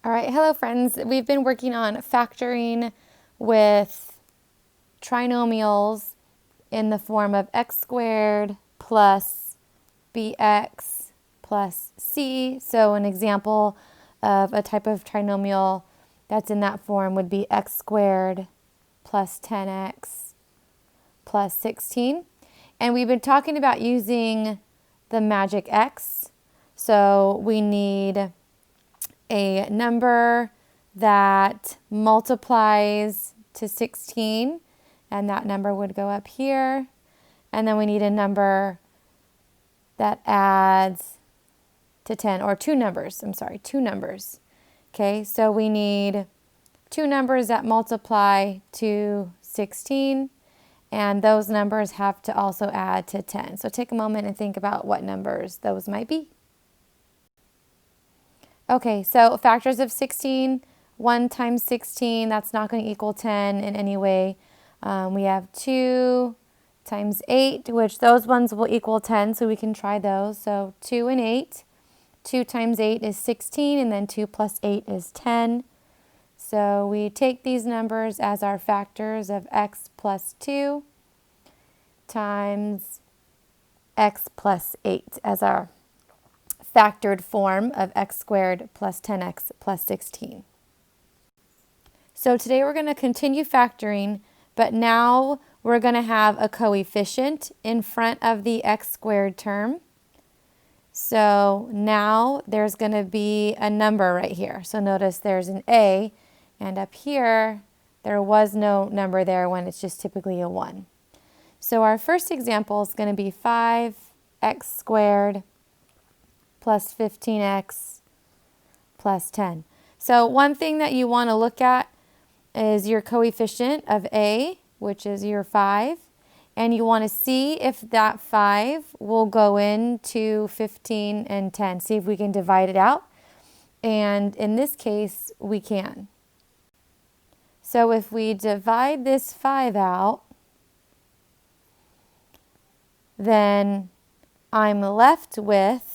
All right, hello friends. We've been working on factoring with trinomials in the form of x squared plus bx plus c. So an example of a type of trinomial that's in that form would be x squared plus 10x plus 16. And we've been talking about using the magic x. So we need a number that multiplies to 16, and that number would go up here. And then we need a number that adds to 10, or two numbers. Okay, so we need two numbers that multiply to 16, and those numbers have to also add to 10. So take a moment and think about what numbers those might be. Okay, so factors of 16, 1 times 16, that's not going to equal 10 in any way. We have 2 times 8, which those ones will equal 10, so we can try those. So 2 and 8. 2 times 8 is 16, and then 2 plus 8 is 10. So we take these numbers as our factors of x plus 2 times x plus 8 as our factored form of x squared plus 10x plus 16. So today we're going to continue factoring, but now we're going to have a coefficient in front of the x squared term. So now there's going to be a number right here. So notice there's an a, and up here there was no number there when it's just typically a 1. So our first example is going to be 5x squared plus 15x plus 10. So one thing that you want to look at is your coefficient of a, which is your 5, and you want to see if that 5 will go into 15 and 10. See if we can divide it out, and in this case we can. So if we divide this 5 out, then I'm left with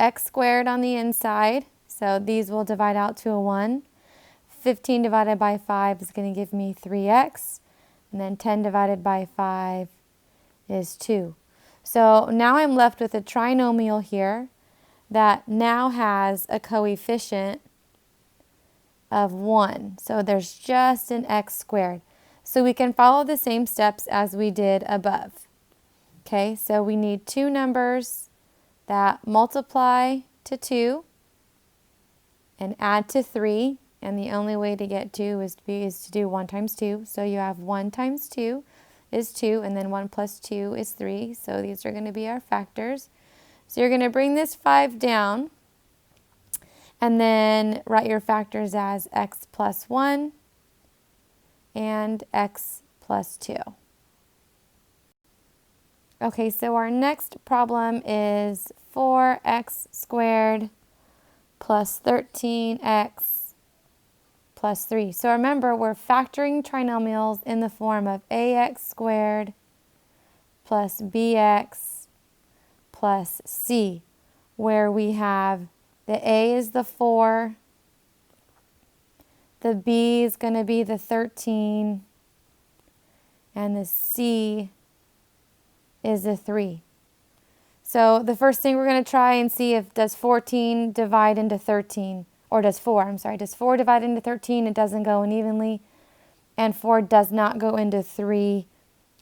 x squared on the inside, so these will divide out to a 1. 15 divided by 5 is going to give me 3x, and then 10 divided by 5 is 2. So now I'm left with a trinomial here that now has a coefficient of 1. So there's just an x squared. So we can follow the same steps as we did above. Okay, so we need two numbers that multiply to 2 and add to 3, and the only way to get 2 is to do 1 times 2. So you have 1 times 2 is 2, and then 1 plus 2 is 3. So these are going to be our factors. So you're going to bring this 5 down, and then write your factors as x plus 1 and x plus 2. Okay, so our next problem is 4x squared plus 13x plus 3. So remember, we're factoring trinomials in the form of ax squared plus bx plus c, where we have the a is the 4, the b is going to be the 13, and the c is a 3. So the first thing we're going to try and see if does 14 divide into 13, or does 4 divide into 13? It doesn't go in evenly, and 4 does not go into 3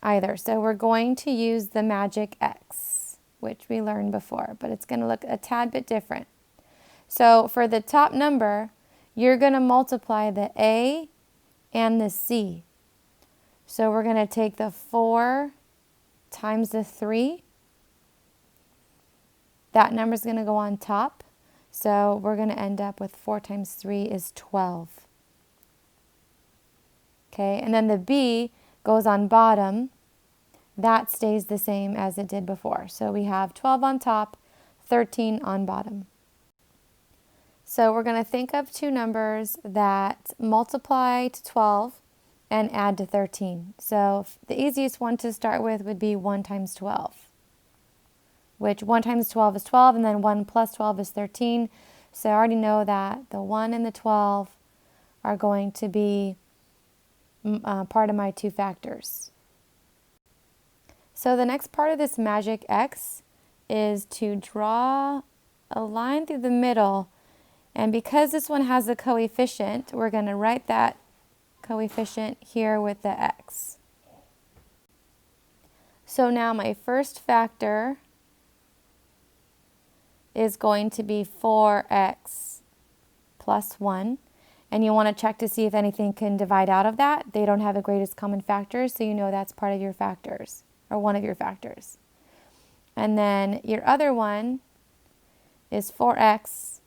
either. So we're going to use the magic x, which we learned before, but it's going to look a tad bit different. So for the top number, you're going to multiply the a and the c. So we're going to take the 4 times the 3. That number is going to go on top. So we're going to end up with 4 times 3 is 12. Okay, and then the b goes on bottom. That stays the same as it did before. So we have 12 on top, 13 on bottom. So we're going to think of two numbers that multiply to 12 and add to 13. So the easiest one to start with would be 1 times 12, which 1 times 12 is 12, and then 1 plus 12 is 13. So I already know that the 1 and the 12 are going to be part of my two factors. So the next part of this magic X is to draw a line through the middle. And because this one has a coefficient, we're going to write that coefficient here with the X. So now my first factor is going to be 4x plus 1. And you want to check to see if anything can divide out of that. They don't have a greatest common factor, so you know that's part of your factors, or one of your factors. And then your other one is 4x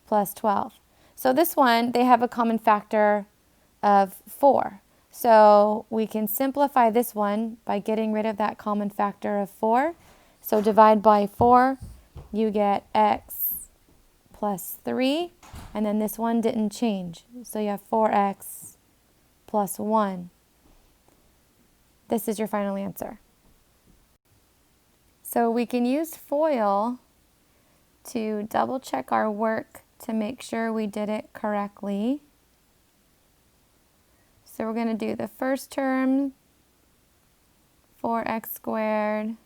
plus 12. So this one, they have a common factor of 4. So we can simplify this one by getting rid of that common factor of 4. So divide by 4, you get x plus 3, and then this one didn't change. So you have 4x plus 1. This is your final answer. So we can use FOIL to double check our work to make sure we did it correctly. So we're going to do the first term, 4x squared,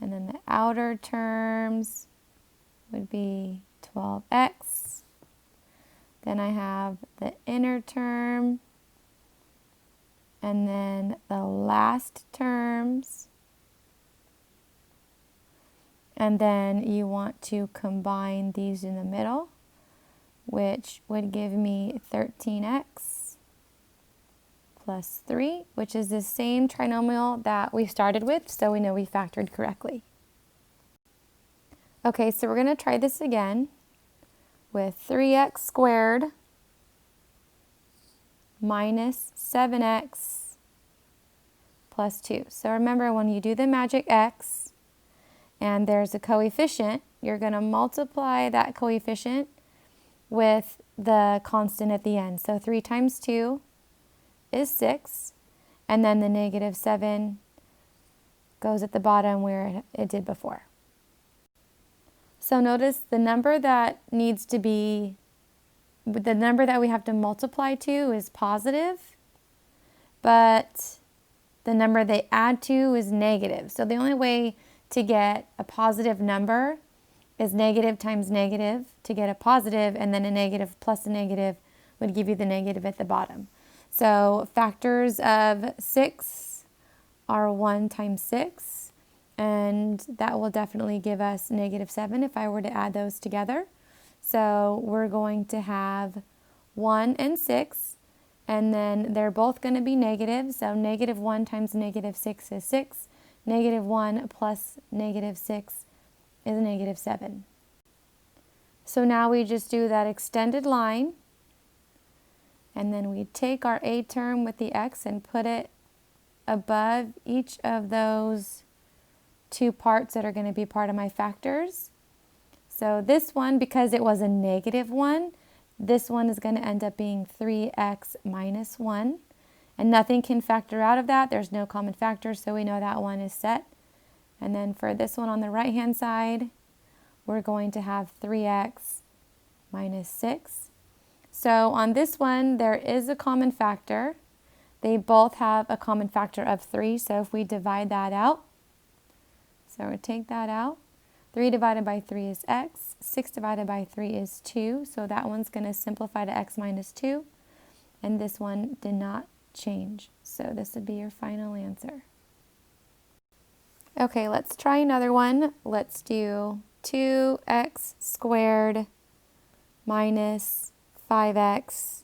and then the outer terms would be 12x. Then I have the inner term, and then the last terms. And then you want to combine these in the middle, which would give me 13x plus 3, which is the same trinomial that we started with, so we know we factored correctly. Okay, so we're going to try this again with 3x squared minus 7x plus 2. So remember, when you do the magic X and there's a coefficient, you're going to multiply that coefficient with the constant at the end. So 3 times 2 is 6, and then the negative 7 goes at the bottom where it did before. So notice the number that needs to be, the number that we have to multiply to is positive, but the number they add to is negative. So the only way to get a positive number is negative times negative to get a positive, and then a negative plus a negative would give you the negative at the bottom. So factors of 6 are 1 times 6, and that will definitely give us negative 7 if I were to add those together. So we're going to have 1 and 6, and then they're both going to be negative. So negative 1 times negative 6 is 6. Negative 1 plus negative 6 is negative 7. So now we just do that extended line, and then we take our a term with the x and put it above each of those two parts that are going to be part of my factors. So this one, because it was a negative 1, this one is going to end up being 3x minus 1. And nothing can factor out of that. There's no common factor, so we know that one is set. And then for this one on the right-hand side, we're going to have 3x minus 6. So on this one, there is a common factor. They both have a common factor of 3, so if we divide that out, so we take that out, 3 divided by 3 is x, 6 divided by 3 is 2, so that one's going to simplify to x minus 2, and this one did not change, so this would be your final answer. Okay, let's try another one. Let's do 2x squared minus 5x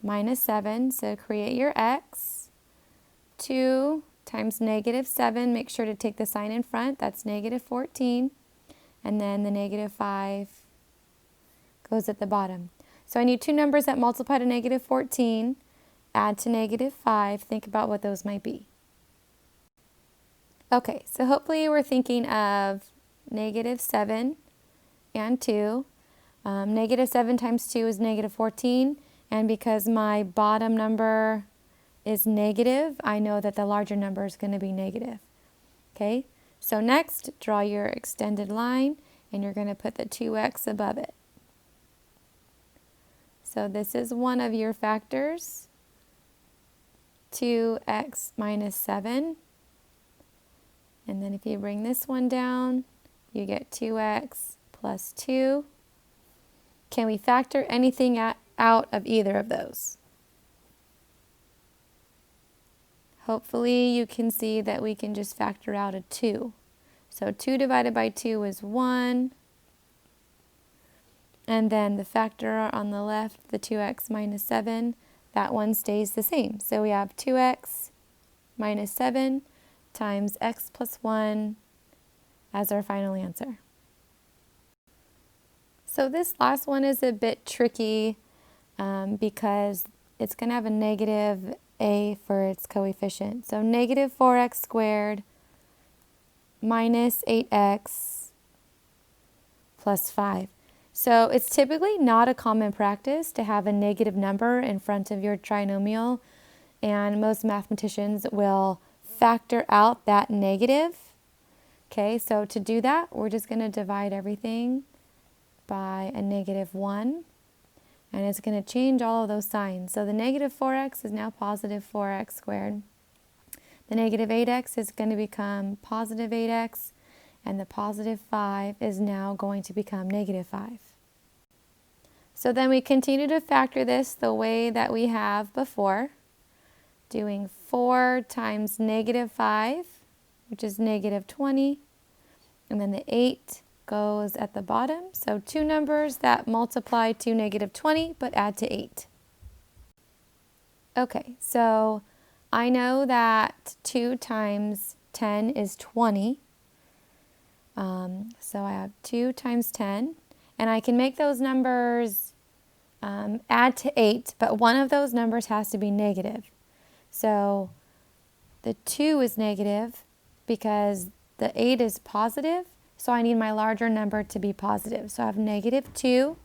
minus 7. So create your x. 2 times negative 7. Make sure to take the sign in front. That's negative 14. And then the negative 5 goes at the bottom. So I need two numbers that multiply to negative 14. Add to negative 5. Think about what those might be. Okay, so hopefully we're thinking of negative 7 and 2. Negative 7 times 2 is negative 14, and because my bottom number is negative, I know that the larger number is going to be negative. Okay, so next, draw your extended line, and you're going to put the 2x above it. So this is one of your factors, 2x minus 7. And then if you bring this one down, you get 2x plus 2. Can we factor anything out of either of those? Hopefully you can see that we can just factor out a 2. So 2 divided by 2 is 1. And then the factor on the left, the 2x minus 7, that one stays the same. So we have 2x minus 7 times x plus 1 as our final answer. So this last one is a bit tricky because it's going to have a negative a for its coefficient. So negative 4x squared minus 8x plus 5. So it's typically not a common practice to have a negative number in front of your trinomial, and most mathematicians will factor out that negative. Okay, so to do that, we're just going to divide everything by a negative 1, and it's going to change all of those signs. So the negative 4x is now positive 4x squared. The negative 8x is going to become positive 8x, and the positive 5 is now going to become negative 5. So then we continue to factor this the way that we have before, doing 4 times negative 5, which is negative 20, and then the 8 goes at the bottom. So two numbers that multiply to negative 20 but add to 8. Okay, so I know that 2 times 10 is 20. So I have 2 times 10, and I can make those numbers add to 8, but one of those numbers has to be negative. So the 2 is negative because the 8 is positive, so I need my larger number to be positive. So I have negative 2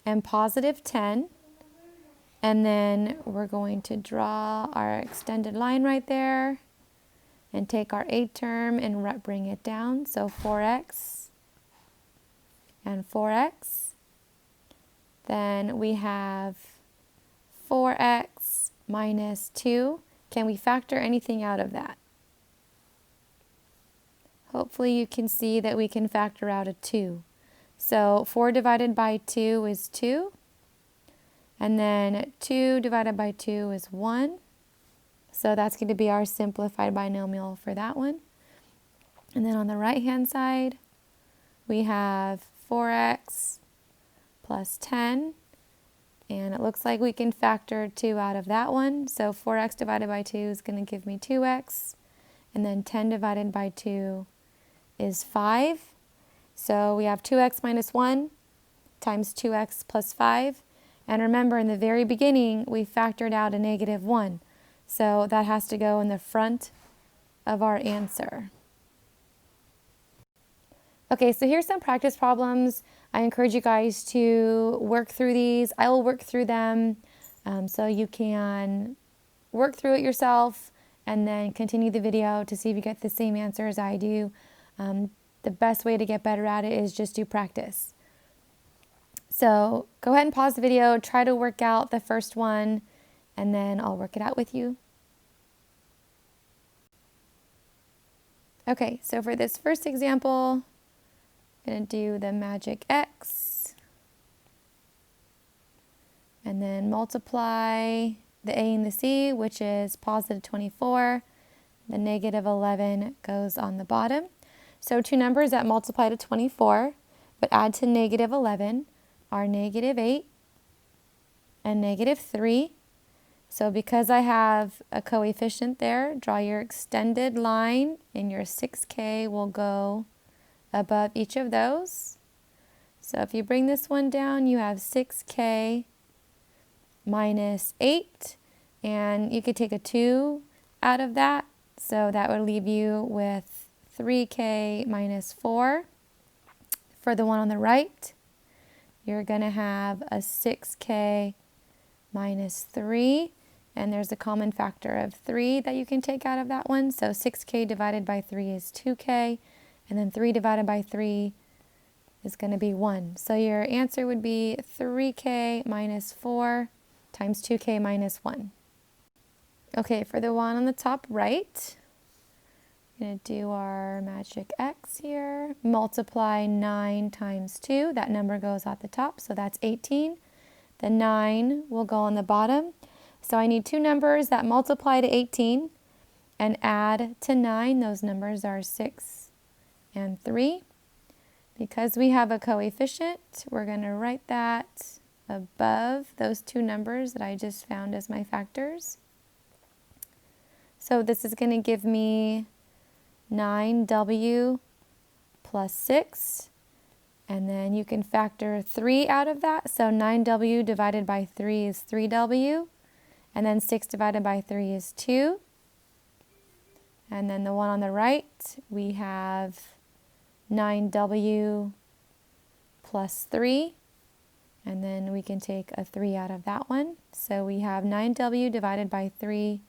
and positive 10, and then we're going to draw our extended line right there and take our 8 term and bring it down. So 4x and 4x. Then we have 4x minus 2. Can we factor anything out of that? Hopefully you can see that we can factor out a 2. So 4 divided by 2 is 2. And then 2 divided by 2 is 1. So that's going to be our simplified binomial for that one. And then on the right-hand side, we have 4x plus 10. And it looks like we can factor 2 out of that one. So 4x divided by 2 is going to give me 2x. And then 10 divided by 2 is 5. So we have 2x minus 1 times 2x plus 5. And remember, in the very beginning, we factored out a negative 1. So that has to go in the front of our answer. Okay, so here's some practice problems. I encourage you guys to work through these. I will work through them so you can work through it yourself and then continue the video to see if you get the same answer as I do. The best way to get better at it is just to practice. So go ahead and pause the video, try to work out the first one, and then I'll work it out with you. Okay, so for this first example, I'm going to do the magic x, and then multiply the a and the c, which is positive 24. The negative 11 goes on the bottom. So two numbers that multiply to 24 but add to negative 11 are negative 8 and negative 3. So because I have a coefficient there, draw your extended line, and your 6k will go above each of those. So if you bring this one down, you have 6k minus 8, and you could take a 2 out of that. So that would leave you with 3k minus 4. For the one on the right, you're going to have a 6k minus 3. And there's a common factor of 3 that you can take out of that one. So 6k divided by 3 is 2k. And then 3 divided by 3 is going to be 1. So your answer would be 3k minus 4 times 2k minus 1. Okay, for the one on the top right, we're going to do our magic X here. Multiply 9 times 2. That number goes at the top, so that's 18. The 9 will go on the bottom. So I need two numbers that multiply to 18 and add to 9. Those numbers are 6 and 3. Because we have a coefficient, we're going to write that above those two numbers that I just found as my factors. So this is going to give me 9w plus 6. And then you can factor 3 out of that. So 9w divided by 3 is 3w. And then 6 divided by 3 is 2. And then the one on the right, we have 9w plus 3. And then we can take a 3 out of that one. So we have 9w divided by 3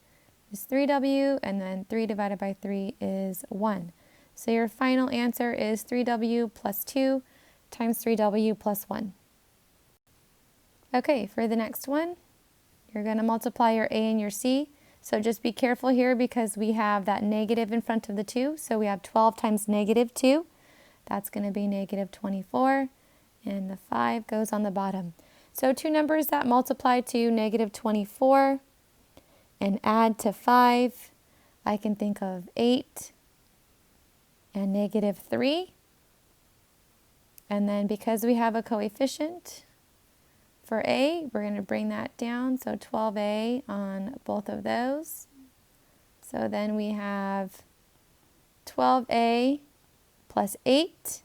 is 3w. And then 3 divided by 3 is 1. So your final answer is 3w plus 2 times 3w plus 1. Okay, for the next one, you're going to multiply your a and your c. So just be careful here because we have that negative in front of the 2. So we have 12 times negative 2. That's going to be negative 24. And the 5 goes on the bottom. So two numbers that multiply to negative 24 and add to 5. I can think of 8 and negative 3. And then because we have a coefficient for a, we're going to bring that down. So 12a on both of those. So then we have 12a plus 8.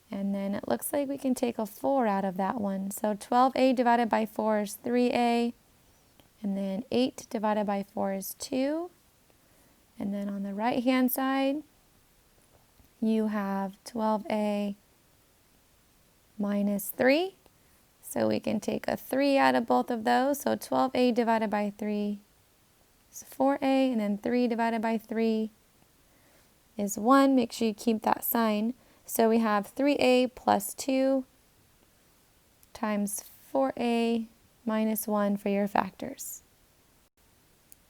And then it looks like we can take a 4 out of that one. So 12a divided by 4 is 3a. And then 8 divided by 4 is 2. And then on the right hand side, you have 12a minus 3. So we can take a 3 out of both of those. So 12a divided by 3 is 4a. And then 3 divided by 3 is 1. Make sure you keep that sign. So we have 3a plus 2 times 4a minus 1 for your factors.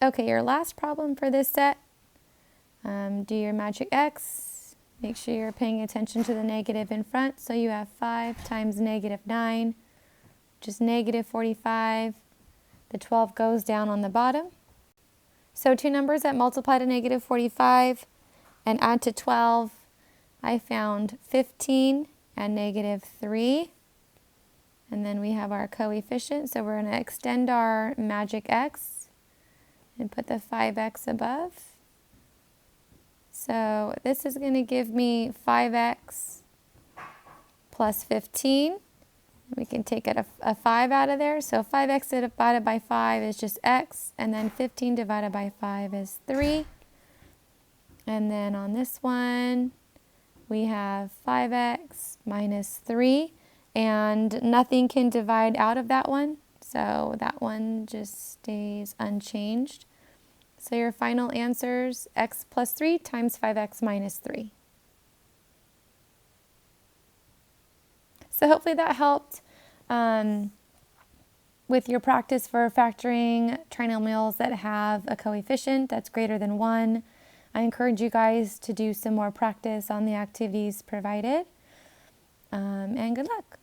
Okay, your last problem for this set. Do your magic X. Make sure you're paying attention to the negative in front. So you have 5 times negative 9, which is negative 45. The 12 goes down on the bottom. So two numbers that multiply to negative 45 and add to 12. I found 15 and negative 3. And then we have our coefficient. So we're going to extend our magic X and put the 5x above. So this is going to give me 5x plus 15. We can take a 5 out of there. So 5x divided by 5 is just x. And then 15 divided by 5 is 3. And then on this one, we have 5x minus 3. And nothing can divide out of that one. So that one just stays unchanged. So your final answer's x plus 3 times 5x minus 3. So hopefully that helped with your practice for factoring trinomials that have a coefficient that's greater than 1. I encourage you guys to do some more practice on the activities provided. And good luck.